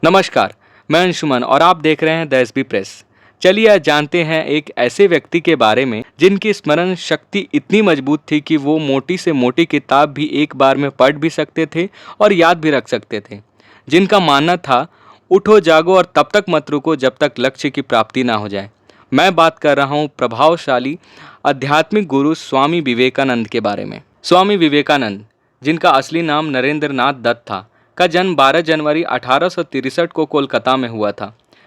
नमस्कार, मैं अंशुमन और आप देख रहे हैं द एसबी प्रेस। चलिए आज जानते हैं एक ऐसे व्यक्ति के बारे में जिनकी स्मरण शक्ति इतनी मजबूत थी कि वो मोटी से मोटी किताब भी एक बार में पढ़ भी सकते थे और याद भी रख सकते थे। जिनका मानना था, उठो जागो और तब तक मत रुको जब तक लक्ष्य की प्राप्ति ना हो जाए। मैं बात कर रहा हूँ प्रभावशाली आध्यात्मिक गुरु स्वामी विवेकानंद के बारे में। स्वामी विवेकानंद, जिनका असली नाम नरेंद्र नाथ दत्त था, का जन्म 12 जनवरी 1863 को कोलकाता में हुआ था।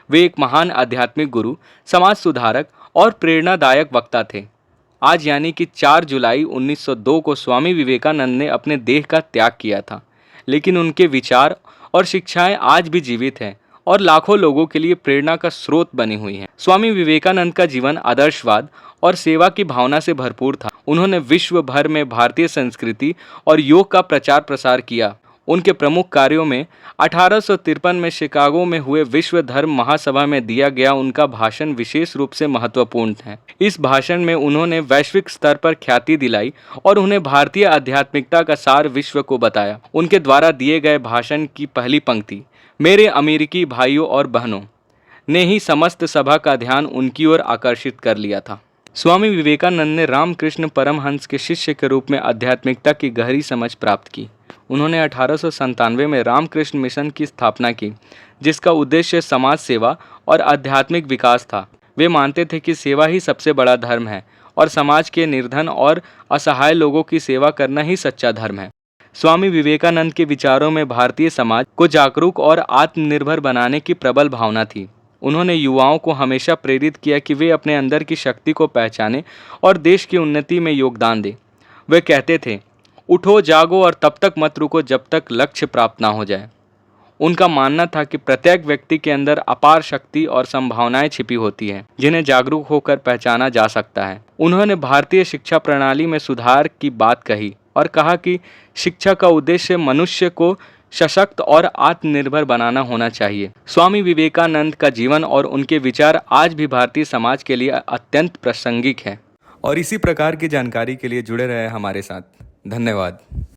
वे एक महान आध्यात्मिक गुरु, समाज सुधारक और प्रेरणादायक वक्ता थे। आज यानी कि 4 जुलाई 1902 को स्वामी विवेकानंद ने अपने देह का त्याग किया था, लेकिन उनके विचार और शिक्षाएं आज भी जीवित हैं और लाखों लोगों के लिए प्रेरणा का स्रोत बनी हुई हैं। स्वामी विवेकानंद का जीवन आदर्शवाद और सेवा की भावना से भरपूर था। उन्होंने विश्व भर में भारतीय संस्कृति और योग का प्रचार प्रसार किया। उनके प्रमुख कार्यों में 1853 में शिकागो में हुए विश्व धर्म महासभा में दिया गया उनका भाषण विशेष रूप से महत्वपूर्ण है। इस भाषण में उन्होंने वैश्विक स्तर पर ख्याति दिलाई और उन्हें भारतीय आध्यात्मिकता का सार विश्व को बताया। उनके द्वारा दिए गए भाषण की पहली पंक्ति, मेरे अमेरिकी भाइयों और बहनों, ने ही समस्त सभा का ध्यान उनकी ओर आकर्षित कर लिया था। स्वामी विवेकानंद ने रामकृष्ण परमहंस के शिष्य के रूप में आध्यात्मिकता की गहरी समझ प्राप्त की। उन्होंने 1897 में रामकृष्ण मिशन की स्थापना की, जिसका उद्देश्य समाज सेवा और आध्यात्मिक विकास था। वे मानते थे कि सेवा ही सबसे बड़ा धर्म है और समाज के निर्धन और असहाय लोगों की सेवा करना ही सच्चा धर्म है। स्वामी विवेकानंद के विचारों में भारतीय समाज को जागरूक और आत्मनिर्भर बनाने की प्रबल भावना थी। उन्होंने युवाओं को हमेशा प्रेरित किया कि वे अपने अंदर की शक्ति को पहचानें और देश की उन्नति में योगदान दें। वे कहते थे, उठो जागो और तब तक मत रुको जब तक लक्ष्य प्राप्त ना हो जाए। उनका मानना था कि प्रत्येक व्यक्ति के अंदर अपार शक्ति और संभावनाएं छिपी होती हैं, जिन्हें जागरूक होकर पहचाना जा सकता है। उन्होंने भारतीय शिक्षा प्रणाली में सुधार की बात कही और कहा कि शिक्षा का उद्देश्य मनुष्य को सशक्त और आत्मनिर्भर बनाना होना चाहिए। स्वामी विवेकानंद का जीवन और उनके विचार आज भी भारतीय समाज के लिए अत्यंत प्रासंगिक है। और इसी प्रकार की जानकारी के लिए जुड़े रहे हमारे साथ। धन्यवाद।